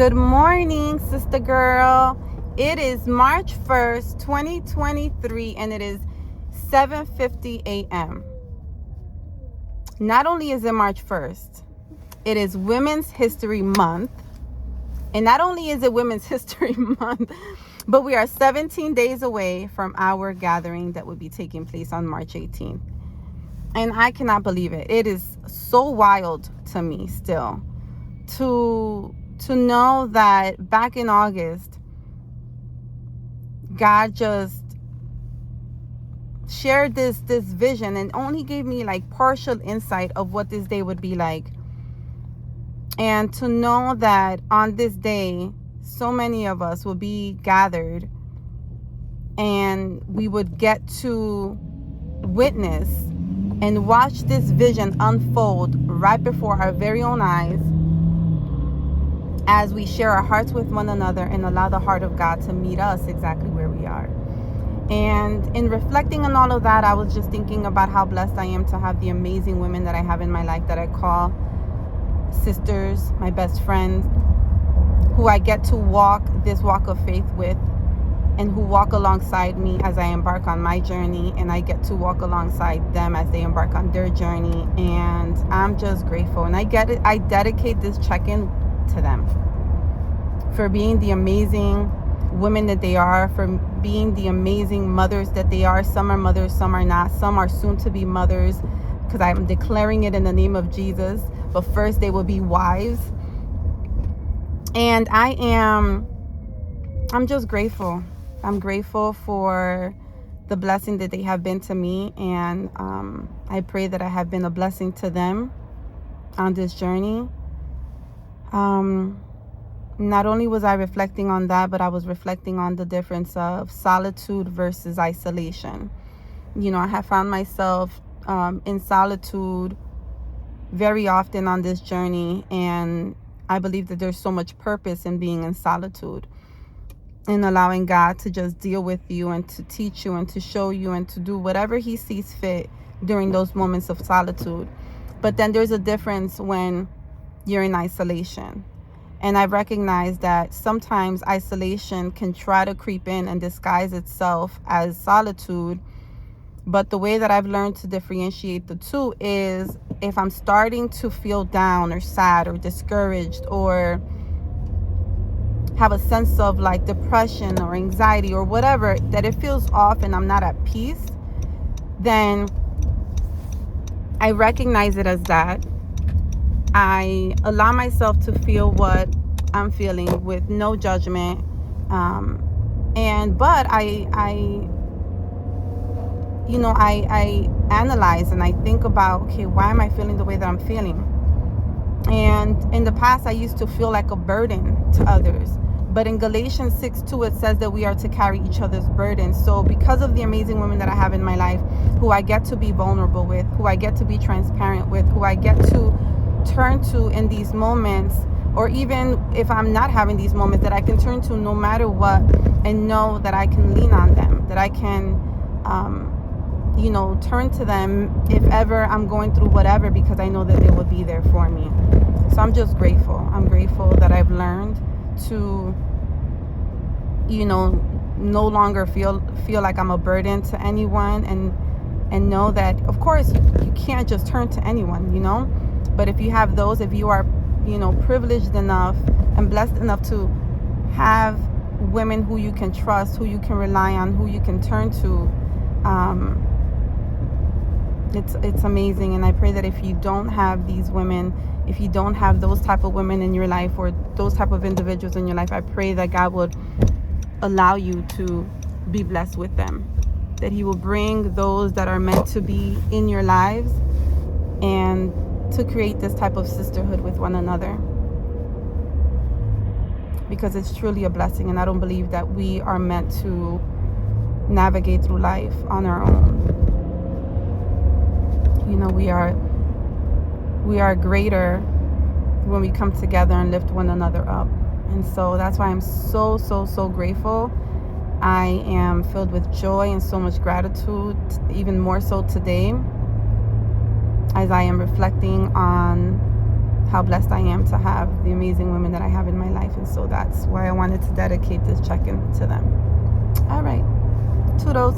Good morning, sister girl. It is March 1st, 2023, and it is 7:50 a.m. Not only is it March 1st, it is Women's History Month. And not only is it Women's History Month, but we are 17 days away from our gathering that will be taking place on March 18th. And I cannot believe it. It is so wild to me still to know that back in August, God just shared this vision and only gave me like partial insight of what this day would be like. And to know that on this day, so many of us will be gathered and we would get to witness and watch this vision unfold right before our very own eyes as we share our hearts with one another and allow the heart of God to meet us exactly where we are. And in reflecting on all of that, I was just thinking about how blessed I am to have the amazing women that I have in my life that I call sisters, my best friends, who I get to walk this walk of faith with, and who walk alongside me as I embark on my journey, and I get to walk alongside them as they embark on their journey. And I'm just grateful, and I dedicate this check-in to them for being the amazing women that they are, for being the amazing mothers that they are. Some are mothers, some are not, some are soon to be mothers, because I'm declaring it in the name of Jesus. But first they will be wives. And I'm just grateful. I'm grateful for the blessing that they have been to me, and I pray that I have been a blessing to them on this journey. Not only was I reflecting on that, but I was reflecting on the difference of solitude versus isolation. You know, I have found myself in solitude very often on this journey, and I believe that there's so much purpose in being in solitude, in allowing God to just deal with you and to teach you and to show you and to do whatever he sees fit during those moments of solitude. But then there's a difference when you're in isolation. And I've recognized that sometimes isolation can try to creep in and disguise itself as solitude. But the way that I've learned to differentiate the two is if I'm starting to feel down or sad or discouraged or have a sense of like depression or anxiety or whatever, that it feels off and I'm not at peace, then I recognize it as that. I allow myself to feel what I'm feeling with no judgment. But I analyze and I think about, okay, why am I feeling the way that I'm feeling? And in the past, I used to feel like a burden to others. But in Galatians 6:2, it says that we are to carry each other's burdens. So because of the amazing women that I have in my life, who I get to be vulnerable with, who I get to be transparent with, who I get to turn to in these moments, or even if I'm not having these moments, that I can turn to no matter what, and know that I can lean on them, that I can turn to them if ever I'm going through whatever, because I know that they will be there for me. So I'm just grateful. I'm grateful that I've learned to no longer feel like I'm a burden to anyone, and know that of course you can't just turn to anyone, but if you have those, if you are privileged enough and blessed enough to have women who you can trust, who you can rely on, who you can turn to, it's amazing. And I pray that if you don't have these women, if you don't have those type of women in your life or those type of individuals in your life, I pray that God would allow you to be blessed with them, that he will bring those that are meant to be in your lives, and to create this type of sisterhood with one another, because it's truly a blessing. And I don't believe that we are meant to navigate through life on our own. We are greater when we come together and lift one another up. And so that's why I'm so grateful. I am filled with joy and so much gratitude, even more so today, as I am reflecting on how blessed I am to have the amazing women that I have in my life. And so that's why I wanted to dedicate this check-in to them. All right. Toodles.